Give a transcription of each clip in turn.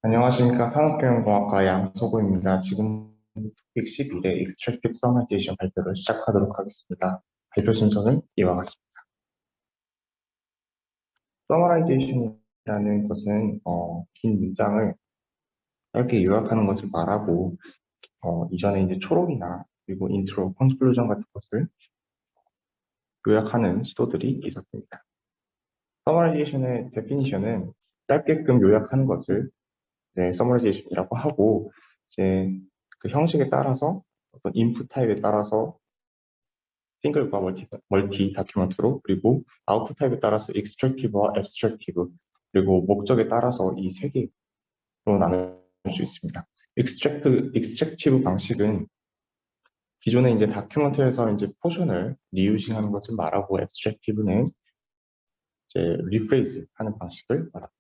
안녕하십니까. 산업경영공학과 양소구입니다. 지금 토픽 11의 Extractive Summarization 발표를 시작하도록 하겠습니다. 발표 순서는 이와 같습니다. Summarization이라는 것은 긴 문장을 짧게 요약하는 것을 말하고 이전에 이제 초록이나 그리고 인트로, 컨클루전 같은 것을 요약하는 시도들이 있었습니다. Summarization의 definition은 짧게끔 요약하는 것을 서머라이제이션이라고 하고 이제 그 형식에 따라서 어떤 인풋 타입에 따라서 싱글과 멀티 다큐멘트로 그리고 아웃풋 타입에 따라서 익스트랙티브와 앱스트랙티브 그리고 목적에 따라서 이 세 개로 나눌 수 있습니다. 익스트랙티브 방식은 기존에 이제 다큐멘트에서 이제 포션을 리유징하는 것을 말하고 앱스트랙티브는 이제 리프레이즈 하는 방식을 말합니다.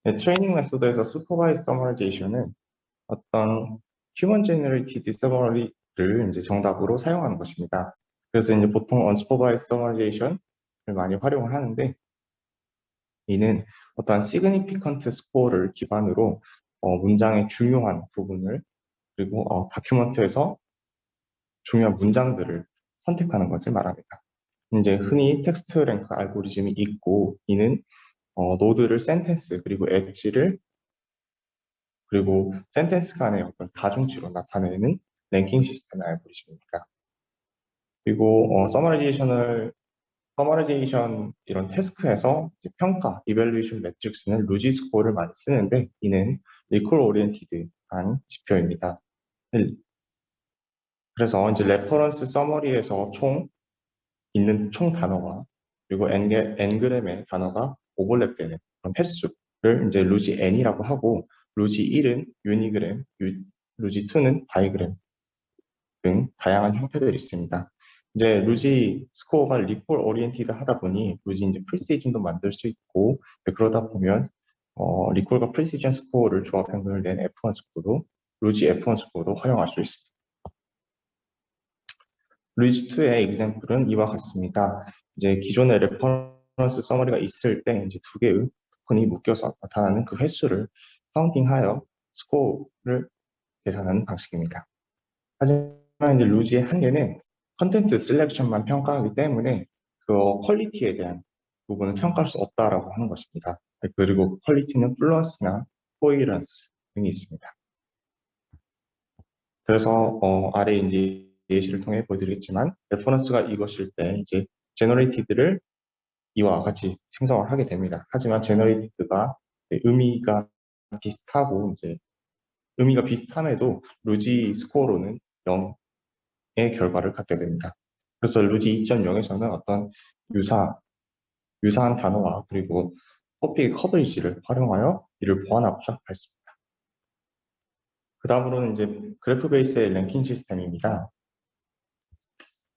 트레이닝 메소드에서 슈퍼바이즈 서머라이제이션은 어떤 휴먼 제너레이티드 서머리를 이제 정답으로 사용하는 것입니다. 그래서 이제 보통 언슈퍼바이즈 서머라이제이션을 많이 활용을 하는데 이는 어떠한 시그니피컨트 스코어를 기반으로 문장의 중요한 부분을 그리고 다큐먼트에서 중요한 문장들을 선택하는 것을 말합니다. 이제 흔히 텍스트 랭크 알고리즘이 있고 이는 노드를 센텐스 그리고 엣지를 그리고 센텐스 간의 어떤 다중치로 나타내는 랭킹 시스템의 알고리즘입니다. 그리고 서머라이제이션 이런 태스크에서 평가, 이밸루에이션 매트릭스는 루지 스코어를 많이 쓰는데 이는 리콜 오리엔티드한 지표입니다. 그래서 이제 레퍼런스 서머리에서 있는 총 단어와 그리고 n그램의 단어가 오버랩되는 그런 횟수를 이제 루지 n이라고 하고 루지 1은 유니그램, 루지 2는 바이그램 등 다양한 형태들이 있습니다. 이제 루지 스코어가 리콜 오리엔티드 하다 보니 루지 이제 프리시즌도 만들 수 있고 그러다 보면 리콜과 프리시즌 스코어를 조합 변경을 낸 F1 스코어도 루지 F1 스코어도 활용할 수 있습니다. 루지 2의 example은 이와 같습니다. 이제 기존의 레퍼런스 서머리가 있을 때 이제 두 개의 토큰이 묶여서 나타나는 그 횟수를 카운팅하여 스코어를 계산하는 방식입니다. 하지만 이제 루지의 한계는 컨텐츠 셀렉션만 평가하기 때문에 그 퀄리티에 대한 부분을 평가할 수 없다라고 하는 것입니다. 그리고 퀄리티는 플루언스나 코이런스 등이 있습니다. 그래서 아래 이제 예시를 통해 보여드리겠지만 레퍼런스가 이것일 때 이제 제너레이티드를 이와 같이 생성을 하게 됩니다. 하지만 제너레이티드가 의미가 비슷하고 이제 의미가 비슷함에도 루지 스코어로는 0의 결과를 갖게 됩니다. 그래서 루지 2.0에서는 어떤 유사한 단어와 그리고 토픽 커버리지를 활용하여 이를 보완하고자 했습니다. 그 다음으로는 이제 그래프 베이스의 랭킹 시스템입니다.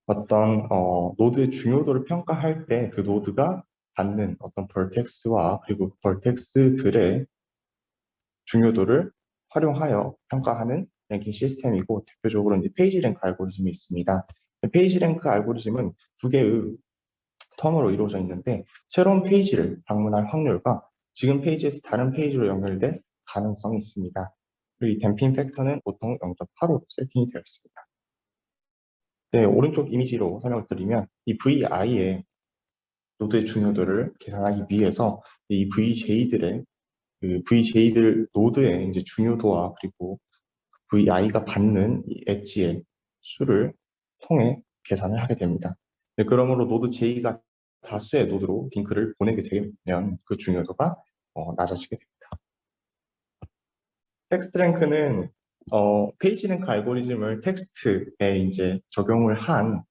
어떤 노드의 중요도를 평가할 때 그 노드가 받는 어떤 벌텍스와 그리고 벌텍스들의 중요도를 활용하여 평가하는 랭킹 시스템이고 대표적으로 이제 페이지 랭크 알고리즘이 있습니다. 페이지 랭크 알고리즘은 두 개의 텀으로 이루어져 있는데 새로운 페이지를 방문할 확률과 지금 페이지에서 다른 페이지로 연결될 가능성이 있습니다. 그리고 이 댐핑 팩터는 보통 0.85로 세팅이 되어 있습니다. 네, 오른쪽 이미지로 설명을 드리면 이 VI의 노드의 중요도를 계산하기 위해서 이 VJ들의 그 VJ들 노드의 이제 중요도와 그리고 VI가 받는 이 엣지의 수를 통해 계산을 하게 됩니다. 네, 그러므로 노드 J가 다수의 노드로 링크를 보내게 되면 그 중요도가 낮아지게 됩니다. 텍스트 랭크는 페이지 랭크 알고리즘을 텍스트에 이제 적용을 한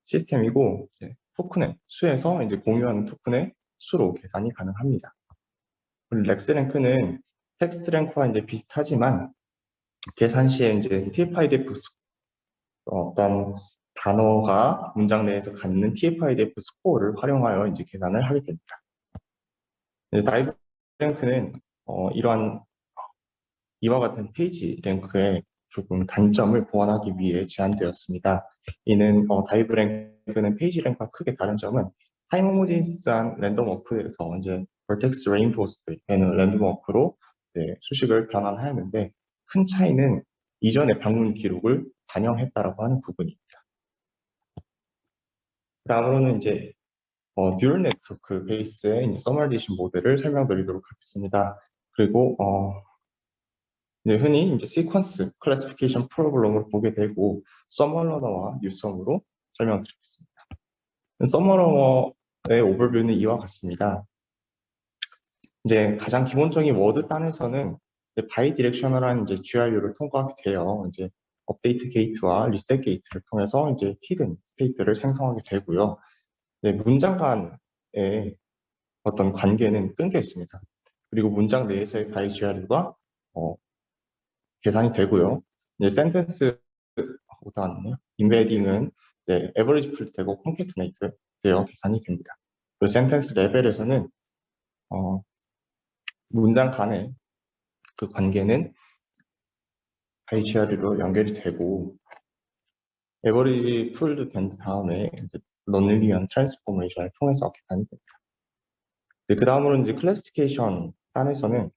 시스템이고 토큰의 수에서 이제 공유하는 토큰의 수로 계산이 가능합니다. 그리고 렉스 랭크는 텍스트 랭크와 이제 비슷하지만 계산 시에 이제 TF-IDF 어떤 단어가 문장 내에서 갖는 TF-IDF 스코어를 활용하여 이제 계산을 하게 됩니다. 다이브 랭크는 이러한 이와 같은 페이지 랭크의 조금 단점을 보완하기 위해 제안되었습니다. 이는 다이브 랭크는 페이지 랭크와 크게 다른 점은 타임 호모지니스한 랜덤 워크에서 이제 벌텍스 레인포스트에는 랜덤 워크로 수식을 변환하였는데 큰 차이는 이전의 방문 기록을 반영했다라고 하는 부분입니다. 다음으로는 이제 뉴럴 네트워크 베이스의 서머라이제이션 모델을 설명드리도록 하겠습니다. 그리고 흔히 이제 시퀀스 클래시피케이션 프로블럼을 보게 되고 서머러너와 뉴섬으로 설명드리겠습니다. 서머러너의 오버뷰는 이와 같습니다. 이제 가장 기본적인 워드 단에서는 바이 디렉셔널한 이제 GRU를 통과하게 돼요. 이제 업데이트 게이트와 리셋 게이트를 통해서 이제 히든 스테이트를 생성하게 되고요. 문장 간의 어떤 관계는 끊겨 있습니다. 그리고 문장 내에서의 바이 GRU가 계산이 되고요. 이제 센텐스 오다는요. 인베딩은 이제 에버리지 풀 되고 콘캐트네이트 되어 계산이 됩니다. 그리고 센텐스 레벨에서는 문장 간의 그 관계는 IGR로 연결이 되고 에버리지 풀도 된 다음에 이제 넌리니어 트랜스포메이션을 통해서 계산이 됩니다. 그 다음으로 이제 클래시피케이션 단에서는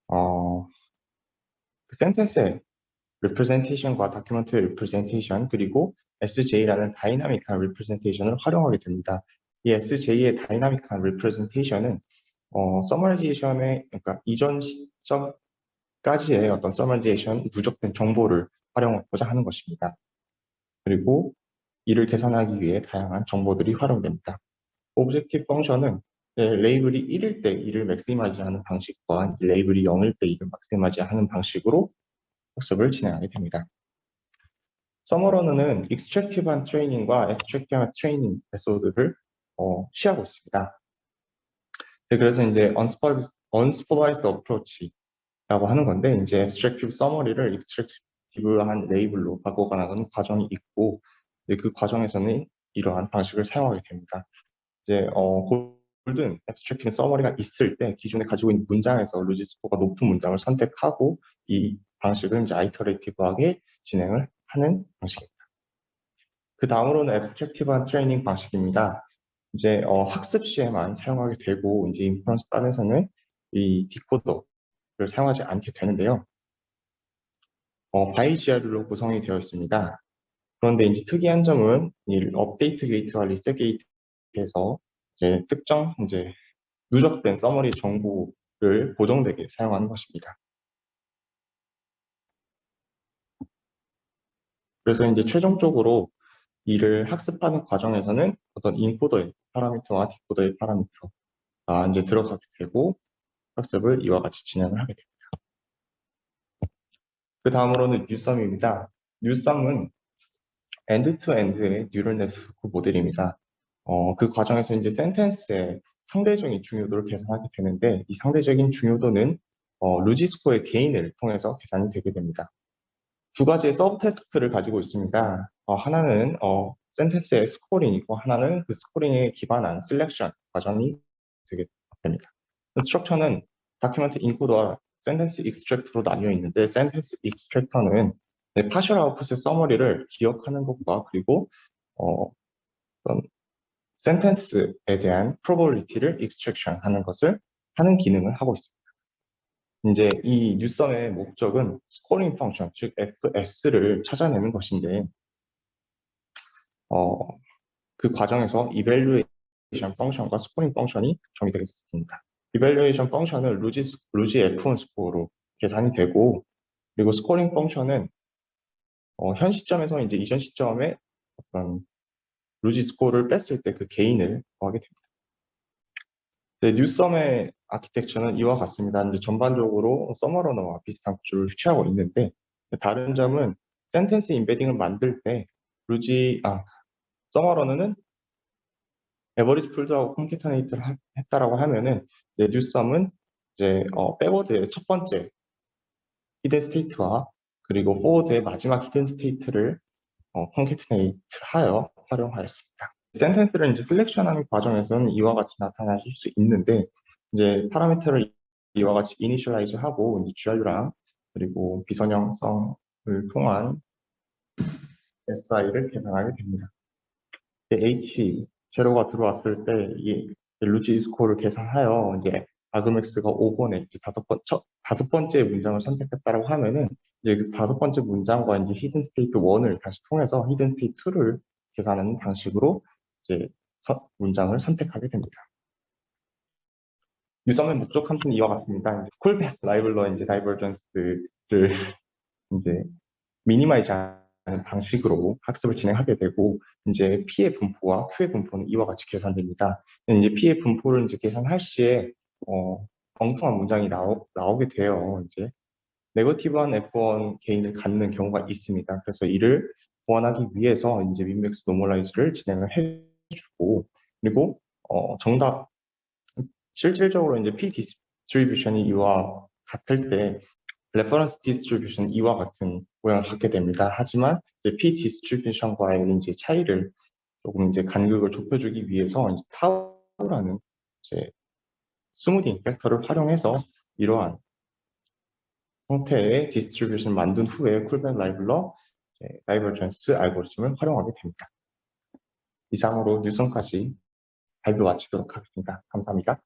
그 센텐스의 representation과 document representation 그리고 SJ라는 다이나믹한 representation을 활용하게 됩니다. 이 SJ의 다이나믹한 representation은 서머라이제이션의 그러니까 이전 시점까지의 어떤 서머라이제이션 누적된 정보를 활용하고자 하는 것입니다. 그리고 이를 계산하기 위해 다양한 정보들이 활용됩니다. 오브젝티브 펑션은 레이블이 1일 때 1을 맥시마이즈 하는 방식과 레이블이 0일 때 1을 맥시마이즈 하는 방식으로 학습을 진행하게 됩니다. 서머러너는 익스트랙티브한 트레이닝과 앱스트랙티브한 트레이닝 메소드를 취하고 있습니다. 그래서 이제 unsupervised approach라고 하는 건데 이제 앱스트랙티브 서머리를 익스트랙티브한 레이블로 바꿔가는 과정이 있고 그 과정에서는 이러한 방식을 사용하게 됩니다. 이제 골든 앱스트랙티브 서머리가 있을 때 기존에 가지고 있는 문장에서 루지 스코어가 높은 문장을 선택하고 이 방식을 이제 아이터레이티브하게 진행을 하는 방식입니다. 그 다음으로는 앱스트랙티브한 트레이닝 방식입니다. 이제 학습 시에만 사용하게 되고 이제 인퍼런스 단에서는 이 디코더를 사용하지 않게 되는데요. 바이 GR로 구성이 되어 있습니다. 그런데 이제 특이한 점은 이 업데이트 게이트와 리셋 게이트에서 이제 특정 이제 누적된 서머리 정보를 고정되게 사용하는 것입니다. 그래서 이제 최종적으로 이를 학습하는 과정에서는 어떤 인코더의 파라미터와 디코더의 파라미터가 이제 들어가게 되고 학습을 이와 같이 진행을 하게 됩니다. 그 다음으로는 뉴썸입니다. 뉴썸은 엔드-투-엔드의 뉴럴 네트워크 모델입니다. 그 과정에서 이제 센텐스의 상대적인 중요도를 계산하게 되는데 이 상대적인 중요도는 루지 스코어의 개인을 통해서 계산이 되게 됩니다. 두 가지의 서브 테스트를 가지고 있습니다. 하나는 센텐스의 스코링이고 하나는 그 스코링에 기반한 셀렉션 과정이 되게 됩니다. 스트럭처는 다큐멘트 인코더와 센텐스 익스트랙터로 나뉘어 있는데 센텐스 익스트랙터는 파셜 아웃풋의 서머리를 기억하는 것과 그리고 어떤 센텐스에 대한 프로버빌리티를 익스트랙션 하는 것을 하는 기능을 하고 있습니다. 이제 이 뉴썸의 목적은 스코링 펑션, 즉 FS를 찾아내는 것인데 그 과정에서 이밸류에이션 펑션과 스코링 펑션이 정의되겠습니다. 이밸류에이션 펑션은 루지 F1 스코어로 계산이 되고 그리고 스코링 펑션은 현 시점에서 이제 이전 시점에 어떤 루지 스코어를 뺐을 때 그 게인을 구하게 됩니다. 뉴썸의 아키텍처는 이와 같습니다. 이제 전반적으로 서머러너와 비슷한 구조를 취하고 있는데 다른 점은 센텐스 인베딩을 만들 때 서머러너는 에버리지 풀드하고 콘캐터네이트를 했다라고 하면은 이제 뉴썸은 이제 백워드의 첫 번째 히든 스테이트와 그리고 포워드의 마지막 히든 스테이트를 콘캐트네이트 하여 활용하였습니다. 센텐스를 이제 셀렉션하는 과정에서는 이와 같이 나타나실 수 있는데 이제 파라미터를 이와 같이 이니셜라이즈 하고 이제 GRU랑 그리고 비선형성을 통한 SI를 계산하게 됩니다. H 제로가 들어왔을 때 이 루지 스코어를 계산하여 이제 아그맥스가 5번에 이제 다섯 번째 문장을 선택했다라고 하면은 이제 그 다섯 번째 문장과 이제 히든 스테이트 1을 다시 통해서 히든 스테이트 2를 계산하는 방식으로 이제 문장을 선택하게 됩니다. 유성의 목적 함수는 이와 같습니다. 콜백 라이블러 이제 다이버전스를 이제 미니마이즈 하는 방식으로 학습을 진행하게 되고, 이제 P의 분포와 Q의 분포는 이와 같이 계산됩니다. 이제 P의 분포를 이제 계산할 시에, 엉뚱한 문장이 나오게 돼요. 이제, 네거티브한 F1 개인을 갖는 경우가 있습니다. 그래서 이를 보완하기 위해서 이제 민맥스 노멀라이즈를 진행을 해주고, 그리고, 정답, 실질적으로 이제 P 디스트리뷰션이 이와 같을 때, 레퍼런스 디스트리뷰션 이와 같은 모양을 갖게 됩니다. 하지만 이제 P 디스트리뷰션과의 이제 차이를 조금 이제 간극을 좁혀주기 위해서 이제 타우라는 이제 스무딩 팩터를 활용해서 이러한 형태의 디스트리뷰션을 만든 후에 쿨백 라이블러 다이버전스 알고리즘을 활용하게 됩니다. 이상으로 뉴선까지 발표 마치도록 하겠습니다. 감사합니다.